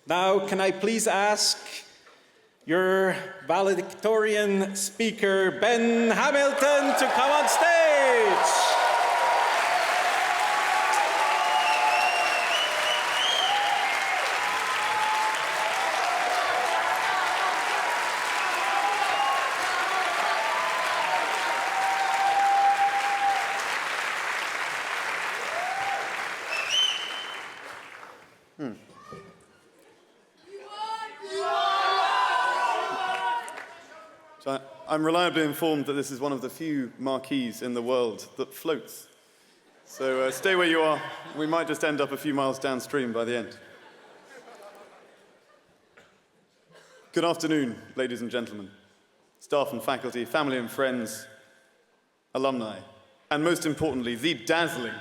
Now, can I please ask your valedictorian speaker, Ben Hamilton, to come on stage? So I'm reliably informed that this is one of the few marquees in the world that floats. So stay where you are. We might just end up a few miles downstream by the end. Good afternoon, ladies and gentlemen, staff and faculty, family and friends, alumni, and most importantly, the dazzling,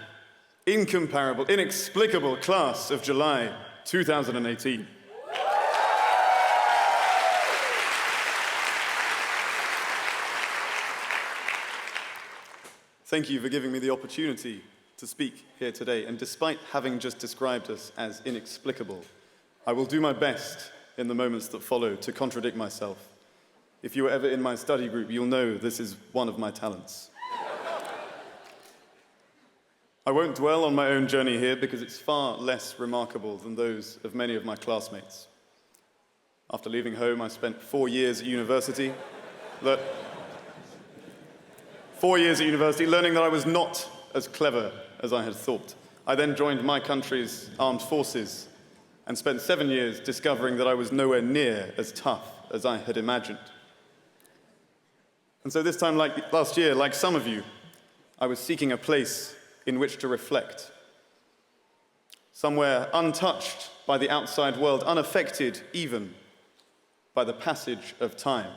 incomparable, inexplicable class of July 2018. Thank you for giving me the opportunity to speak here today, and despite having just described us as inexplicable, I will do my best in the moments that follow to contradict myself. If you were ever in my study group, you'll know this is one of my talents. I won't dwell on my own journey here because it's far less remarkable than those of many of my classmates. After leaving home, I spent 4 years at university. 4 years at university, learning that I was not as clever as I had thought. I then joined my country's armed forces and spent 7 years discovering that I was nowhere near as tough as I had imagined. And so this time, like last year, like some of you, I was seeking a place in which to reflect. Somewhere untouched by the outside world, unaffected even by the passage of time.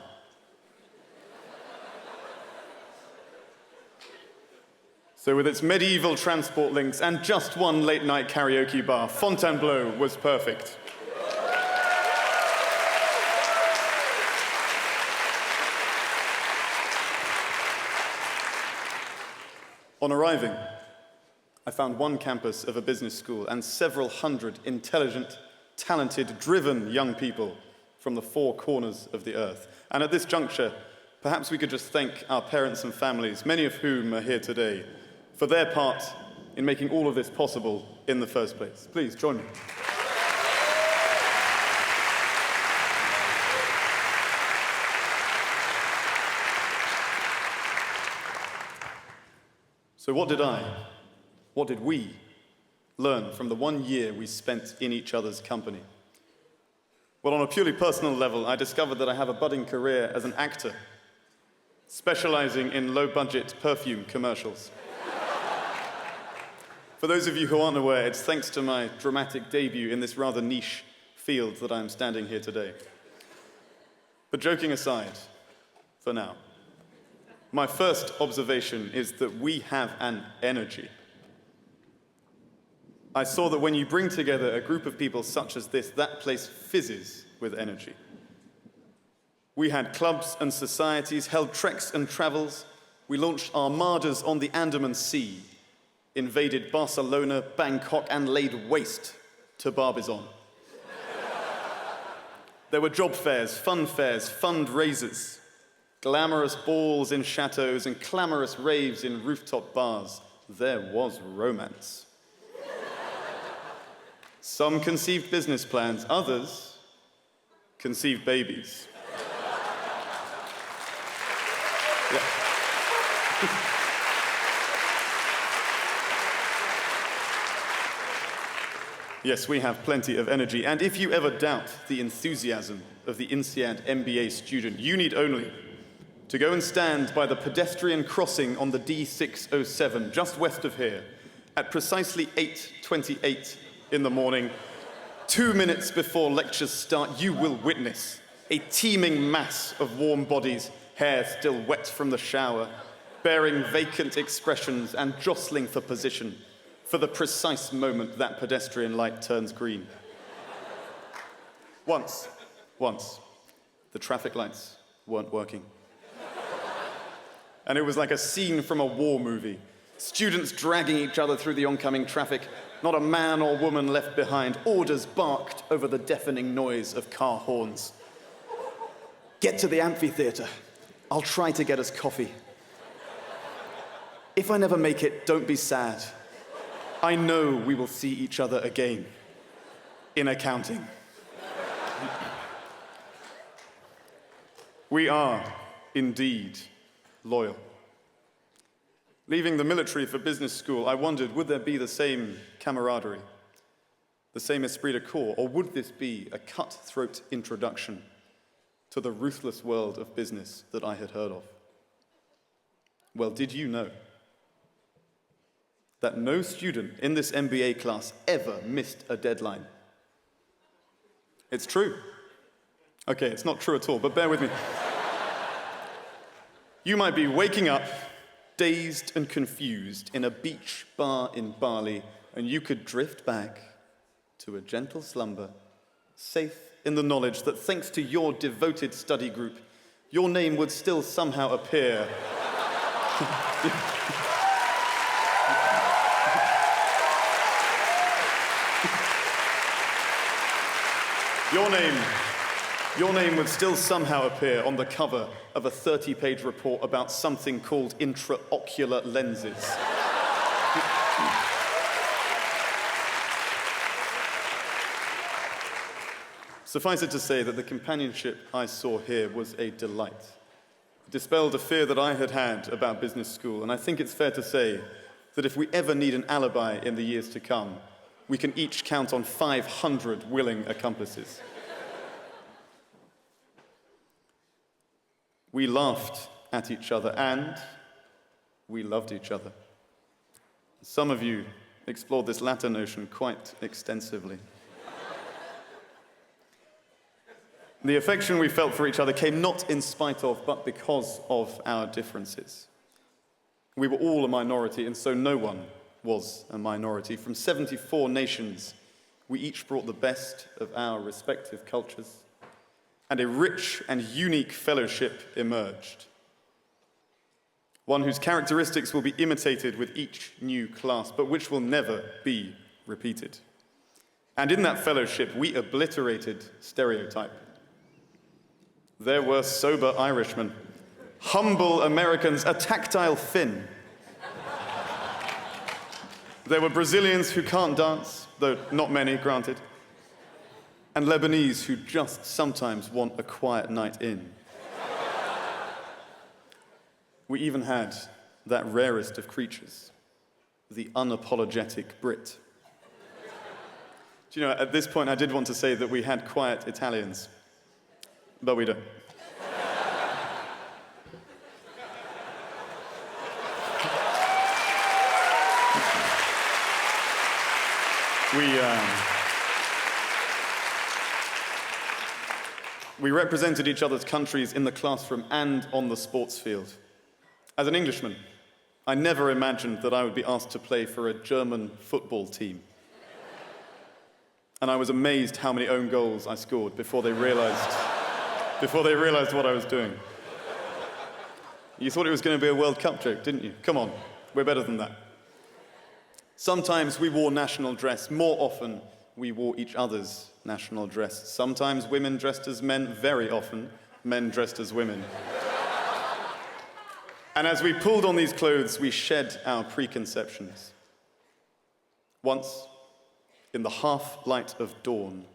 So with its medieval transport links and just one late-night karaoke bar, Fontainebleau was perfect. On arriving, I found one campus of a business school and several hundred intelligent, talented, driven young people from the 4 corners of the earth. And at this juncture, perhaps we could just thank our parents and families, many of whom are here today, for their part in making all of this possible in the first place. Please join me. So what did we learn from the 1 year we spent in each other's company? Well, on a purely personal level, I discovered that I have a budding career as an actor, specializing in low-budget perfume commercials. For those of you who aren't aware, it's thanks to my dramatic debut in this rather niche field that I'm standing here today. But joking aside, for now, my first observation is that we have an energy. I saw that when you bring together a group of people such as this, that place fizzes with energy. We had clubs and societies, held treks and travels. We launched armadas on the Andaman Sea, invaded Barcelona, Bangkok, and laid waste to Barbizon. There were job fairs, fundraisers, glamorous balls in chateaus, and clamorous raves in rooftop bars. There was romance. Some conceived business plans, others conceived babies. Yeah. Yes, we have plenty of energy, and if you ever doubt the enthusiasm of the INSEAD MBA student, you need only to go and stand by the pedestrian crossing on the D607, just west of here, at precisely 8:28 in the morning. 2 minutes before lectures start, you will witness a teeming mass of warm bodies, hair still wet from the shower, bearing vacant expressions and jostling for position, for the precise moment that pedestrian light turns green. Once, the traffic lights weren't working. And it was like a scene from a war movie. Students dragging each other through the oncoming traffic, Not a man or woman left behind. Orders barked over the deafening noise of car horns. Get to the amphitheater. I'll try to get us coffee. If I never make it, don't be sad. I know we will see each other again. In accounting. We are, indeed, loyal. Leaving the military for business school, I wondered, would there be the same camaraderie, the same esprit de corps, or would this be a cutthroat introduction to the ruthless world of business that I had heard of? Well, did you know that no student in this MBA class ever missed a deadline? It's true. Okay, it's not true at all, but bear with me. You might be waking up, dazed and confused, in a beach bar in Bali, and you could drift back to a gentle slumber, safe in the knowledge that thanks to your devoted study group, your name would still somehow appear. Your name would still somehow appear on the cover of a 30-page report about something called intraocular lenses. Suffice it to say that the companionship I saw here was a delight. It dispelled a fear that I had had about business school, and I think it's fair to say that if we ever need an alibi in the years to come, we can each count on 500 willing accomplices. We laughed at each other and we loved each other. Some of you explored this latter notion quite extensively. The affection we felt for each other came not in spite of, but because of our differences. We were all a minority, and so no one was a minority. From 74 nations, we each brought the best of our respective cultures, and a rich and unique fellowship emerged. One whose characteristics will be imitated with each new class, but which will never be repeated. And in that fellowship, we obliterated stereotype. There were sober Irishmen, humble Americans, a tactile Finn. There were Brazilians who can't dance, though not many, granted, and Lebanese who just sometimes want a quiet night in. We even had that rarest of creatures, the unapologetic Brit. Do you know, at this point I did want to say that we had quiet Italians, but we don't. We represented each other's countries in the classroom and on the sports field. As an Englishman, I never imagined that I would be asked to play for a German football team. And I was amazed how many own goals I scored before they realized what I was doing. You thought it was going to be a World Cup joke, didn't you? Come on, we're better than that. Sometimes we wore national dress. More often, we wore each other's national dress. Sometimes women dressed as men, very often men dressed as women. And as we pulled on these clothes, we shed our preconceptions. Once, in the half-light of dawn,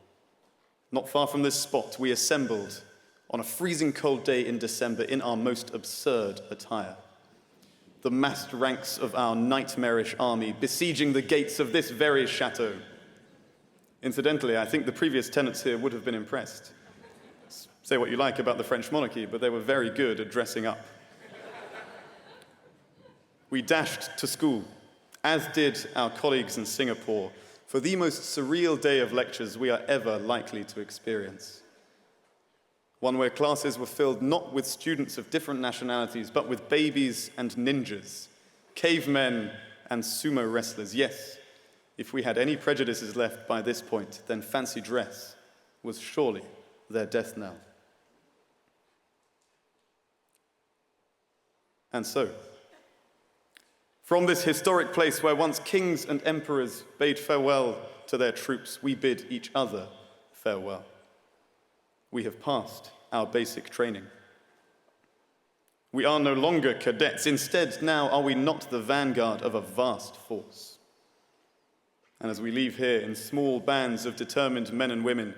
not far from this spot, we assembled on a freezing cold day in December in our most absurd attire. The massed ranks of our nightmarish army besieging the gates of this very chateau. Incidentally, I think the previous tenants here would have been impressed. Say what you like about the French monarchy, but they were very good at dressing up. We dashed to school, as did our colleagues in Singapore, for the most surreal day of lectures we are ever likely to experience. One where classes were filled not with students of different nationalities, but with babies and ninjas, cavemen and sumo wrestlers. Yes, if we had any prejudices left by this point, then fancy dress was surely their death knell. And so, From this historic place where once kings and emperors bade farewell to their troops, we bid each other farewell. We have passed our basic training. We are no longer cadets. Instead, now are we not the vanguard of a vast force? And as we leave here in small bands of determined men and women,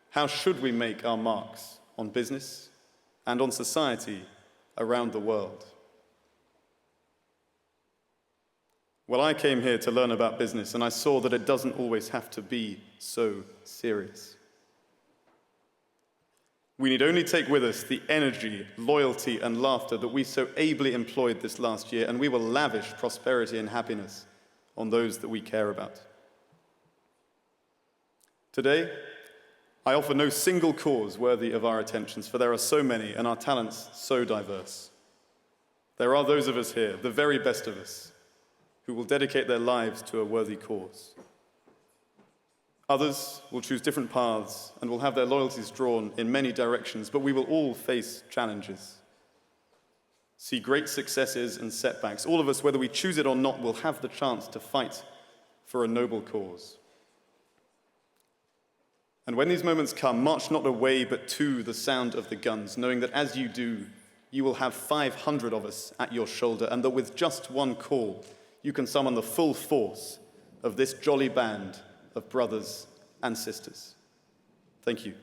how should we make our marks on business and on society around the world? Well, I came here to learn about business, and I saw that it doesn't always have to be so serious. We need only take with us the energy, loyalty, and laughter that we so ably employed this last year, and we will lavish prosperity and happiness on those that we care about. Today, I offer no single cause worthy of our attentions, for there are so many and our talents so diverse. There are those of us here, the very best of us, who will dedicate their lives to a worthy cause. Others will choose different paths and will have their loyalties drawn in many directions, but we will all face challenges, see great successes and setbacks. All of us, whether we choose it or not, will have the chance to fight for a noble cause. And when these moments come, march not away but to the sound of the guns, knowing that as you do, you will have 500 of us at your shoulder, and that with just one call, you can summon the full force of this jolly band of brothers and sisters. Thank you.